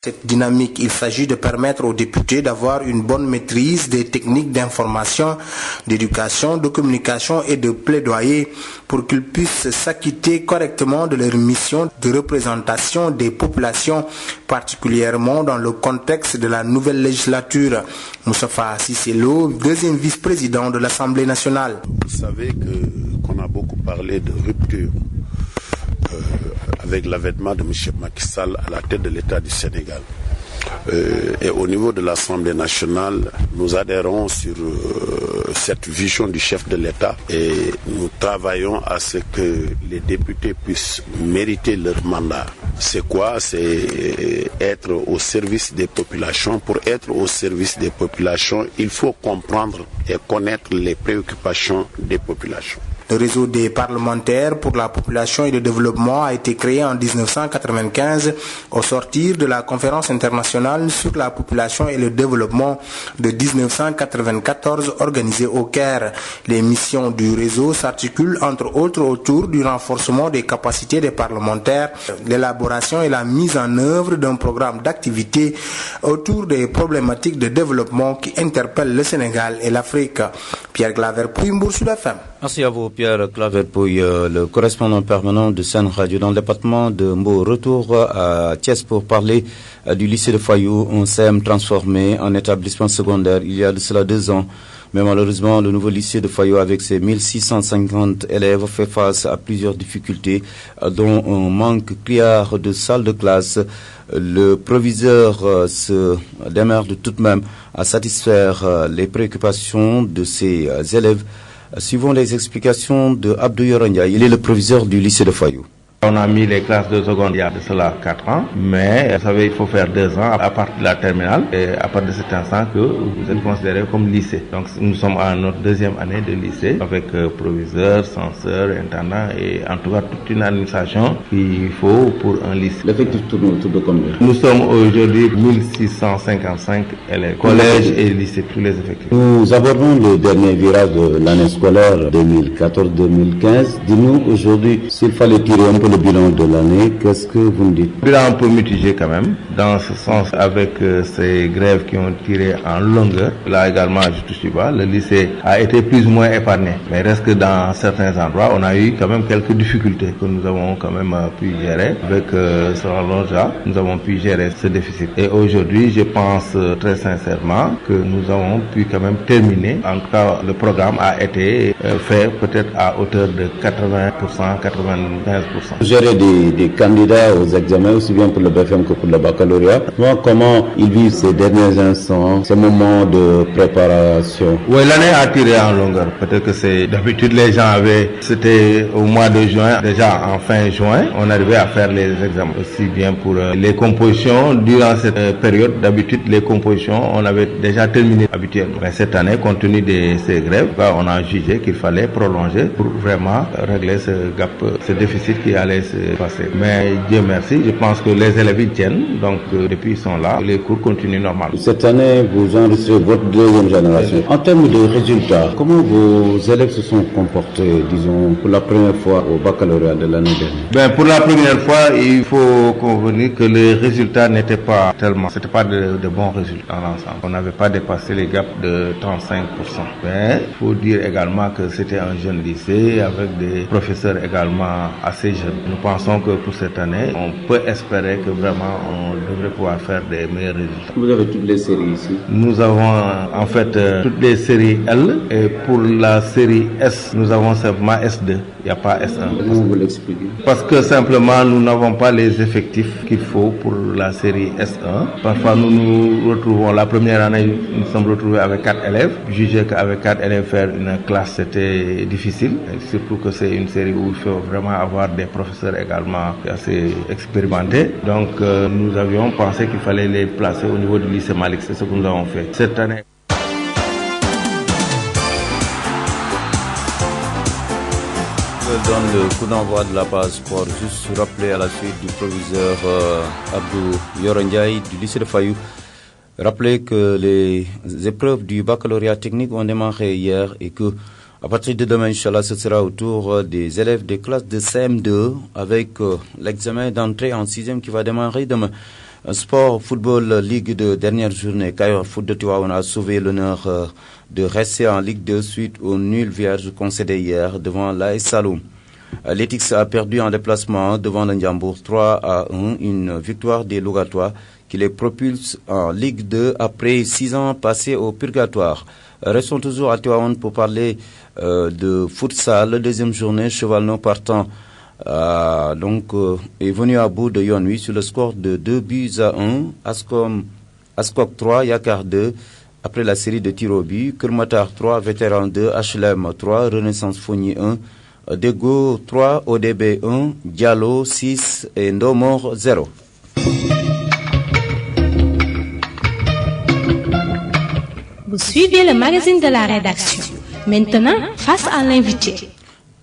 Cette dynamique, il s'agit de permettre aux députés d'avoir une bonne maîtrise des techniques d'information, d'éducation, de communication et de plaidoyer pour qu'ils puissent s'acquitter correctement de leur mission de représentation des populations, particulièrement dans le contexte de la nouvelle législature. Moustapha Cissé-Lo, deuxième vice-président de l'Assemblée nationale. Vous savez qu'on a beaucoup parlé de rupture avec l'avènement de M. Macky Sall à la tête de l'État du Sénégal. Et au niveau de l'Assemblée nationale, nous adhérons sur cette vision du chef de l'État et nous travaillons à ce que les députés puissent mériter leur mandat. C'est quoi? C'est être au service des populations. Pour être au service des populations, il faut comprendre et connaître les préoccupations des populations. Le réseau des parlementaires pour la population et le développement a été créé en 1995 au sortir de la conférence internationale sur la population et le développement de 1994 organisée au Caire. Les missions du réseau s'articulent entre autres autour du renforcement des capacités des parlementaires, l'élaboration et la mise en œuvre d'un programme d'activité autour des problématiques de développement qui interpellent le Sénégal et l'Afrique. Pierre Claver-Pouy, Mbour Sud FM. Merci à vous, Pierre Claver-Pouy, le correspondant permanent de Sen Radio dans le département de Mbour. Retour à Thiès pour parler du lycée de Fayou, un CM transformé en établissement secondaire il y a de cela 2 ans. Mais malheureusement, le nouveau lycée de Fayou, avec ses 1650 élèves, fait face à plusieurs difficultés, dont un manque criard de salles de classe. Le proviseur se démerde tout de même à satisfaire les préoccupations de ses élèves. Suivons les explications de Abdou Yorondia. Il est le proviseur du lycée de Fayou. On a mis les classes de seconde il y a de cela 4 ans, mais vous savez, il faut faire 2 ans à partir de la terminale et à partir de cet instant que vous êtes considéré comme lycée. Donc nous sommes à notre 2e année de lycée avec proviseur, censeur, intendant et en tout cas toute une administration qu'il faut pour un lycée. L'effectif tourne autour de combien? Nous sommes aujourd'hui 1655 élèves, collège et lycée, tous les effectifs. Nous abordons le dernier virage de l'année scolaire 2014-2015. Dis-nous aujourd'hui, s'il fallait tirer un peu le bilan de l'année, qu'est-ce que vous me dites? Bilan un peu mitigé quand même, dans ce sens avec ces grèves qui ont tiré en longueur. Là également, je touche du bas, le lycée a été plus ou moins épargné. Mais reste que dans certains endroits, on a eu quand même quelques difficultés que nous avons quand même pu gérer. Avec ce rallonge-là, nous avons pu gérer ce déficit. Et aujourd'hui, je pense très sincèrement que nous avons pu quand même terminer. En tout cas, le programme a été fait peut-être à hauteur de 80%, 95%. Gérer des candidats aux examens, aussi bien pour le BFM que pour le baccalauréat. Comment ils vivent ces derniers instants, ces moments de préparation? Oui, l'année a tiré en longueur. Peut-être que c'est d'habitude les gens c'était au mois de juin, déjà en fin juin, on arrivait à faire les examens. Aussi bien pour les compositions, durant cette période, d'habitude les compositions, on avait déjà terminé habituellement. Mais cette année, compte tenu de ces grèves, on a jugé qu'il fallait prolonger pour vraiment régler ce gap, ce déficit qui allait se passer. Mais Dieu merci, je pense que les élèves y tiennent, donc depuis ils sont là, les cours continuent normalement. Cette année, vous enregistrez votre 2e génération. En termes de résultats, comment vos élèves se sont comportés, disons, pour la première fois au baccalauréat de l'année dernière? Pour la première fois, il faut convenir que les résultats n'étaient pas tellement, c'était pas de bons résultats dans l'ensemble. On n'avait pas dépassé les gaps de 35%. Mais il faut dire également que c'était un jeune lycée avec des professeurs également assez jeunes. Nous pensons que pour cette année, on peut espérer que vraiment on devrait pouvoir faire des meilleurs résultats. Vous avez toutes les séries ici? Nous avons en fait toutes les séries L et pour la série S, nous avons simplement S2, il n'y a pas S1. Comment vous l'expliquez? Parce que simplement nous n'avons pas les effectifs qu'il faut pour la série S1. Parfois nous nous retrouvons, la première année nous sommes retrouvés avec 4 élèves. Jugé qu'avec 4 élèves faire une classe c'était difficile, et surtout que c'est une série où il faut vraiment avoir des professeurs également assez expérimentés. Donc nous avions pensé qu'il fallait les placer au niveau du lycée Malik, c'est ce que nous avons fait. Cette année. Je donne le coup d'envoi de la base pour juste rappeler à la suite du proviseur Abdou Yorondiaï du lycée de Fayou. Rappelez que les épreuves du baccalauréat technique ont démarré hier et que à partir de demain, Inch'Allah, ce sera au tour des élèves de classe de CM2 avec l'examen d'entrée en 6e qui va démarrer demain. Sport, football, Ligue de dernière journée. Kayor Foot de Tivaouane a sauvé l'honneur de rester en Ligue 2 suite au nul vierge concédé hier devant l'AS Saloum. L'Etix a perdu en déplacement devant le Ndiambour 3-1, une victoire des Logatois qui les propulse en Ligue 2 après 6 ans passés au purgatoire. Restons toujours à Tivaouane pour parler de futsal. Deuxième journée, Chevalno partant est venu à bout de Yonui sur le score de 2-1. Ascok 3, Yakar 2. Après la série de tirs au but, Kermatar 3, Vétéran 2, HLM 3, Renaissance Fogny 1, Dego 3, ODB 1, Diallo 6 et Ndomor 0. Vous suivez le magazine de la rédaction. Maintenant, face à l'invité.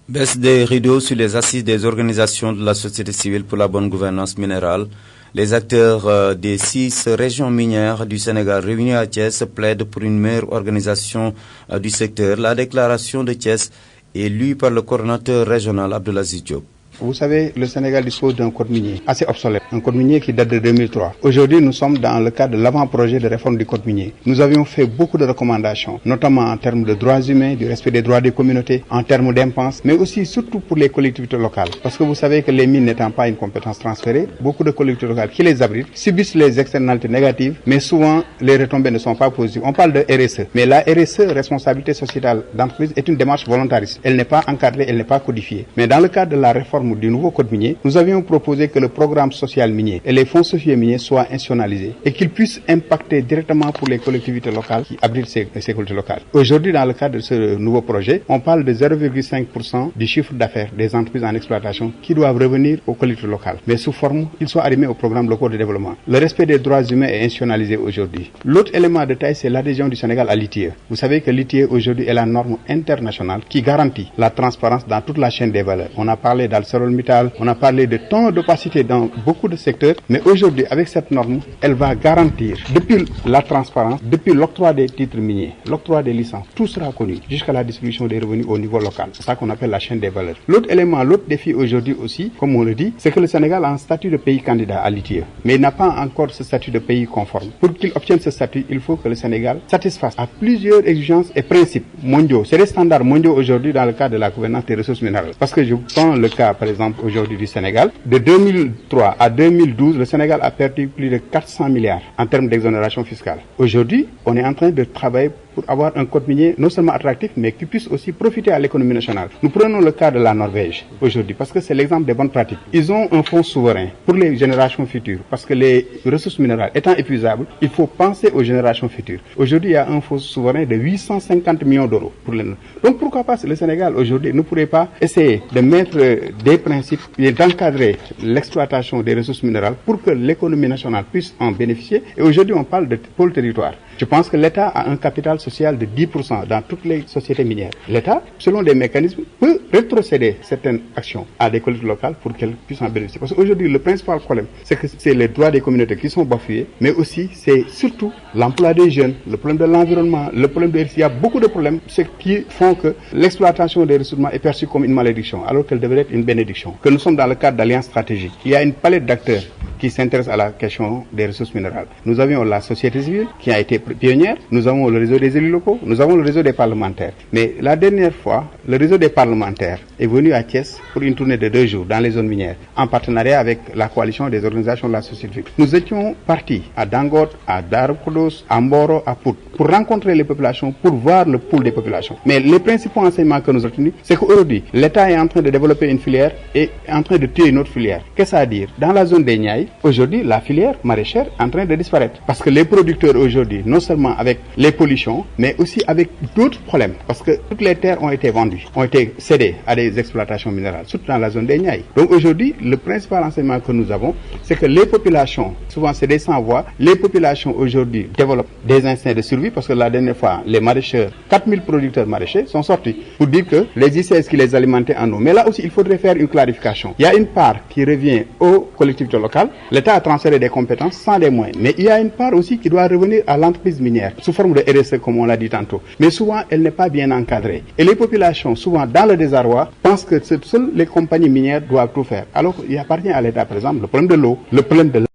Baisse des rideaux sur les assises des organisations de la société civile pour la bonne gouvernance minérale. Les acteurs des 6 régions minières du Sénégal réunis à Thiès plaident pour une meilleure organisation du secteur. La déclaration de Thiès est lue par le coordonnateur régional Abdoulaziz Diop. Vous savez, le Sénégal dispose d'un code minier assez obsolète, un code minier qui date de 2003. Aujourd'hui, nous sommes dans le cadre de l'avant-projet de réforme du code minier. Nous avions fait beaucoup de recommandations, notamment en termes de droits humains, du respect des droits des communautés, en termes d'impenses, mais aussi surtout pour les collectivités locales. Parce que vous savez que les mines n'étant pas une compétence transférée, beaucoup de collectivités locales qui les abritent subissent les externalités négatives, mais souvent les retombées ne sont pas positives. On parle de RSE, mais la RSE, responsabilité sociétale d'entreprise, est une démarche volontariste. Elle n'est pas encadrée, elle n'est pas codifiée. Mais dans le cadre de la réforme du nouveau code minier, nous avions proposé que le programme social minier et les fonds sociaux miniers soient institutionnalisés et qu'ils puissent impacter directement pour les collectivités locales qui abritent ces collectivités locales. Aujourd'hui, dans le cadre de ce nouveau projet, on parle de 0,5% du chiffre d'affaires des entreprises en exploitation qui doivent revenir aux collectivités locales, mais sous forme qu'ils soient arrimés au programme locaux de développement. Le respect des droits humains est institutionnalisé aujourd'hui. L'autre élément de taille, c'est l'adhésion du Sénégal à l'ITIE. Vous savez que l'ITIE aujourd'hui est la norme internationale qui garantit la transparence dans toute la chaîne des valeurs. On a parlé d'ArcelorMittal, on a parlé de tant d'opacité dans beaucoup de secteurs, mais aujourd'hui, avec cette norme, elle va garantir, depuis la transparence, depuis l'octroi des titres miniers, l'octroi des licences, tout sera connu, jusqu'à la distribution des revenus au niveau local. C'est ça qu'on appelle la chaîne des valeurs. L'autre élément, l'autre défi aujourd'hui aussi, comme on le dit, c'est que le Sénégal a un statut de pays candidat à l'ITIE, mais il n'a pas encore ce statut de pays conforme. Pour qu'il obtienne ce statut, il faut que le Sénégal satisfasse à plusieurs exigences et principes mondiaux. C'est des standards mondiaux aujourd'hui dans le cadre de la gouvernance des ressources minérales. Parce que je prends le cas, par exemple, aujourd'hui du Sénégal. De 2003 à 2012, le Sénégal a perdu plus de 400 milliards en termes d'exonération fiscale. Aujourd'hui, on est en train de travailler pour avoir un code minier non seulement attractif, mais qui puisse aussi profiter à l'économie nationale. Nous prenons le cas de la Norvège aujourd'hui, parce que c'est l'exemple des bonnes pratiques. Ils ont un fonds souverain pour les générations futures, parce que les ressources minérales étant épuisables, il faut penser aux générations futures. Aujourd'hui, il y a un fonds souverain de 850 millions d'euros pour les... Donc pourquoi pas le Sénégal aujourd'hui ne pourrait pas essayer de mettre des principes et d'encadrer l'exploitation des ressources minérales pour que l'économie nationale puisse en bénéficier. Et aujourd'hui, on parle de pôle territoire. Je pense que l'État a un capital social de 10% dans toutes les sociétés minières. L'État, selon des mécanismes, peut rétrocéder certaines actions à des collectivités locales pour qu'elles puissent en bénéficier. Parce qu'aujourd'hui, le principal problème, c'est que c'est les droits des communautés qui sont bafoués, mais aussi c'est surtout l'emploi des jeunes, le problème de l'environnement, le problème de... Il y a beaucoup de problèmes, ce qui font que l'exploitation des ressources est perçue comme une malédiction, alors qu'elle devrait être une bénédiction. Que nous sommes dans le cadre d'alliances stratégiques. Il y a une palette d'acteurs qui s'intéressent à la question des ressources minérales. Nous avions la société civile qui a été pionnière, nous avons le réseau des élus locaux, nous avons le réseau des parlementaires. Mais la dernière fois, le réseau des parlementaires est venu à Thiès pour une tournée de 2 jours dans les zones minières, en partenariat avec la coalition des organisations de la société civile. Nous étions partis à Dangote, à Darkoudos, à Mboro, à Pout, pour rencontrer les populations, pour voir le pool des populations. Mais les principaux enseignements que nous avons retenus, c'est qu'aujourd'hui, l'État est en train de développer une filière et est en train de tuer une autre filière. Qu'est-ce à dire? Dans la zone des Niayes, aujourd'hui, la filière maraîchère est en train de disparaître. Parce que les producteurs aujourd'hui, non seulement avec les pollutions, mais aussi avec d'autres problèmes. Parce que toutes les terres ont été vendues, ont été cédées à des exploitations minérales, surtout dans la zone des Niayes. Donc aujourd'hui, le principal enseignement que nous avons, c'est que les populations, souvent c'est des sans-voix, les populations aujourd'hui développent des instincts de survie, parce que la dernière fois, les maraîcheurs, 4000 producteurs maraîchers sont sortis pour dire que les ICS qui les alimentaient en eau. Mais là aussi, il faudrait faire une clarification. Il y a une part qui revient aux collectivités locales. L'État a transféré des compétences sans des moyens. Mais il y a une part aussi qui doit revenir à l'entreprise minière, sous forme de RSE, comme on l'a dit tantôt. Mais souvent, elle n'est pas bien encadrée. Et les populations, souvent dans le désarroi, pensent que seules les compagnies minières doivent tout faire. Alors, il appartient à l'État, par exemple, le problème de l'eau, le problème de